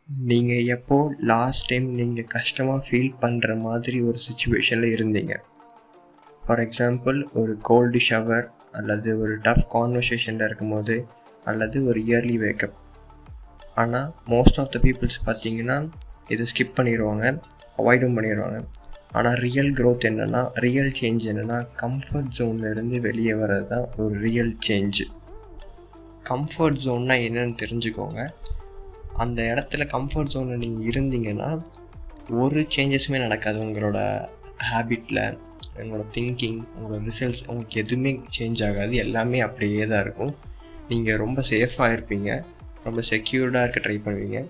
நீங்கள் எப்போ last time நீங்கள் கஷ்டமாக ஃபீல் பண்ணுற மாதிரி ஒரு சுச்சுவேஷனில் இருந்தீங்க? ஃபார் எக்ஸாம்பிள், ஒரு கோல்டு ஷவர், அல்லது ஒரு டஃப் கான்வர்சேஷனில் இருக்கும்போது, அல்லது ஒரு இயர்லி வேக்கப். ஆனால் மோஸ்ட் ஆஃப் த பீப்புள்ஸ் பார்த்தீங்கன்னா இதை ஸ்கிப் பண்ணிடுவாங்க, அவாய்டும் பண்ணிடுவாங்க. ஆனால் ரியல் க்ரோத் என்னென்னா, ரியல் சேஞ்ச் என்னென்னா, கம்ஃபர்ட் ஜோன்லேருந்து வெளியே வர்றது தான் ஒரு ரியல் சேஞ்சு. கம்ஃபர்ட் ஜோன்னா என்னென்னு தெரிஞ்சுக்கோங்க. அந்த இடத்துல கம்ஃபர்ட் ஜோனில் நீங்கள் இருந்தீங்கன்னா ஒரு சேஞ்சஸுமே நடக்காது. உங்களோட ஹேபிட்டில், உங்களோட திங்கிங், உங்களோட ரிசல்ட்ஸ், உங்களுக்கு எதுவுமே சேஞ்ச் ஆகாது. எல்லாமே அப்படியே தான் இருக்கும். நீங்கள் ரொம்ப சேஃபாக இருப்பீங்க, ரொம்ப செக்யூர்டாக இருக்க ட்ரை பண்ணுவீங்க.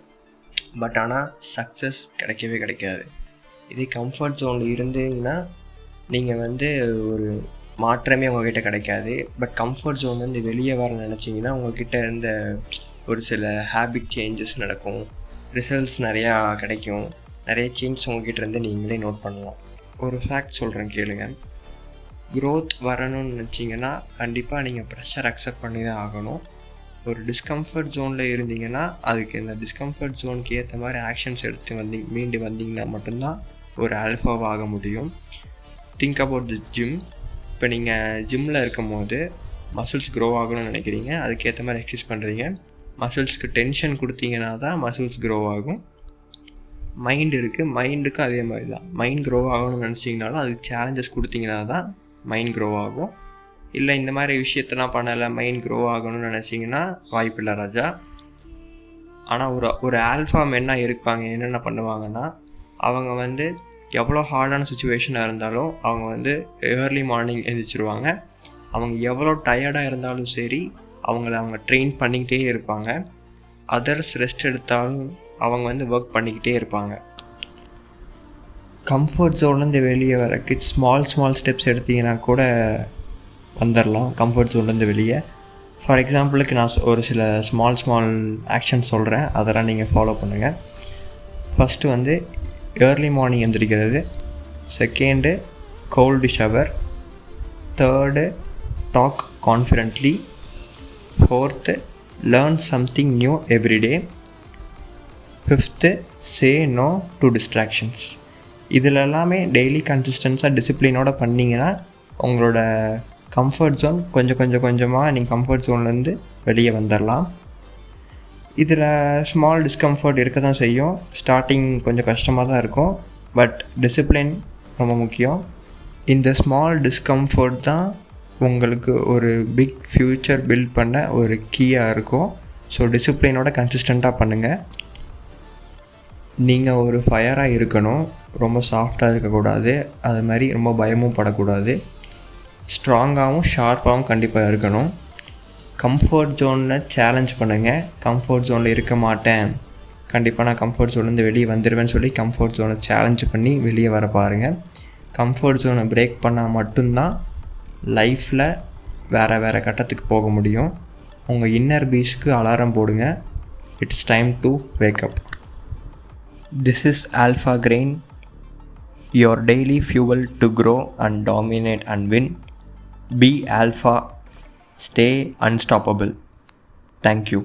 பட் ஆனால் சக்ஸஸ் கிடைக்கவே கிடைக்காது. இதே கம்ஃபர்ட் ஜோனில் இருந்தீங்கன்னா நீங்கள் ஒரு மாற்றமே உங்கள்கிட்ட கிடைக்காது. பட் கம்ஃபர்ட் ஜோன்லேருந்து வெளியே வர நினச்சிங்கன்னா உங்கள்கிட்ட இருந்த ஒரு சில ஹேபிட் சேஞ்சஸ் நடக்கும், ரிசல்ட்ஸ் நிறையா கிடைக்கும், நிறைய சேஞ்ச் உங்கள்கிட்ட இருந்து நீங்களே நோட் பண்ணலாம். ஒரு ஃபேக்ட் சொல்கிறேன் கேளுங்க. க்ரோத் வரணும்னு நினச்சிங்கன்னா கண்டிப்பாக நீங்கள் ப்ரெஷர் அக்செப்ட் பண்ணி தான் ஆகணும். ஒரு டிஸ்கம்ஃபர்ட் ஜோனில் இருந்தீங்கன்னா அதுக்கு இந்த டிஸ்கம்ஃபர்ட் ஜோனுக்கு ஏற்ற மாதிரி ஆக்ஷன்ஸ் எடுத்து மீண்டு வந்தீங்கன்னா மட்டும்தான் ஒரு ஆல்ஃபாவாக ஆக முடியும். Think about the gym. இப்போ நீங்கள் ஜிம்மில் இருக்கும் போது மசில்ஸ் க்ரோ ஆகணும்னு நினைக்கிறீங்க, அதுக்கேற்ற மாதிரி எக்ஸசைஸ் பண்ணுறீங்க. மசில்ஸ்க்கு டென்ஷன் கொடுத்தீங்கன்னா தான் மசில்ஸ் க்ரோ ஆகும். மைண்ட் இருக்குது, மைண்டுக்கும் அதே மாதிரி தான். மைண்ட் க்ரோ ஆகணும்னு நினச்சிங்கனாலும் அதுக்கு சேலஞ்சஸ் கொடுத்தீங்கன்னா தான் மைண்ட் க்ரோ ஆகும். இல்லை இந்த மாதிரி விஷயத்தெல்லாம் பண்ணலை, மைண்ட் க்ரோ ஆகணும்னு நினச்சிங்கன்னா வாய்ப்பில்லை ராஜா. ஆனால் ஒரு ஆல்ஃபா மென்னாக இருப்பாங்க. என்னென்ன பண்ணுவாங்கன்னா, அவங்க எவ்வளோ ஹார்டான சுச்சுவேஷனாக இருந்தாலும் அவங்க ஏர்லி மார்னிங் எழுந்திரிச்சிருவாங்க. அவங்க எவ்வளோ டயர்டாக இருந்தாலும் சரி, அவங்க ட்ரெயின் பண்ணிக்கிட்டே இருப்பாங்க. அதர்ஸ் ரெஸ்ட் எடுத்தாலும் அவங்க ஒர்க் பண்ணிக்கிட்டே இருப்பாங்க. கம்ஃபர்ட் ஜோன்லேருந்து வெளியே வரக்கு ஸ்மால் ஸ்டெப்ஸ் எடுத்திங்கன்னா கூட வந்துடலாம் கம்ஃபர்ட் ஜோன்லேருந்து வெளியே. ஃபார் எக்ஸாம்பிளுக்கு நான் ஒரு சில ஸ்மால் ஆக்ஷன் சொல்கிறேன், அதெல்லாம் நீங்கள் ஃபாலோ பண்ணுங்கள். ஃபஸ்ட்டு ஏர்லி மார்னிங் எழுந்திரிக்கிறது. Second, cold shower. Third, talk confidently. Fourth, learn something new every day. Fifth, say no to distractions. இதில் எல்லாமே டெய்லி கன்சிஸ்டன்ஸாக டிசிப்ளினோடு பண்ணிங்கன்னா உங்களோட கம்ஃபர்ட் ஜோன் கொஞ்சமாக நீங்கள் கம்ஃபர்ட் ஜோன்லேருந்து வெளியே வந்துடலாம். இதில் ஸ்மால் டிஸ்கம்ஃபர்ட் இருக்க தான் செய்யும். ஸ்டார்டிங் கொஞ்சம் கஷ்டமாக தான் இருக்கும், பட் டிசிப்ளின் ரொம்ப முக்கியம். இந்த ஸ்மால் டிஸ்கம்ஃபர்ட் தான் உங்களுக்கு ஒரு பிக் ஃப்யூச்சர் பில்ட் பண்ண ஒரு கீயாக இருக்கும். ஸோ டிசிப்ளினோட கன்சிஸ்டண்ட்டாக பண்ணுங்கள். நீங்கள் ஒரு ஃபயராக இருக்கணும், ரொம்ப சாஃப்டாக இருக்கக்கூடாது, அது மாதிரி ரொம்ப பயமும் படக்கூடாது. ஸ்ட்ராங்காகவும் ஷார்ப்பாகவும் கண்டிப்பாக இருக்கணும். கம்ஃபர்ட் ஜோனை சேலஞ்ச் பண்ணுங்கள். கம்ஃபர்ட் ஜோனில் இருக்க மாட்டேன், கண்டிப்பாக நான் கம்ஃபர்ட் ஜோன்லேருந்து வெளியே வந்துடுவேன்னு சொல்லி கம்ஃபர்ட் ஜோனை சேலஞ்ச் பண்ணி வெளியே வர பாருங்கள். கம்ஃபர்ட் ஜோனை பிரேக் பண்ணால் மட்டும்தான் லைஃப்பில் வேறு கட்டத்துக்கு போக முடியும். உங்கள் இன்னர் பீஸ்க்கு அலாரம் போடுங்க. It's time to wake up. This is alpha grain, your daily fuel to grow and dominate and win. Be alpha, stay unstoppable. Thank you.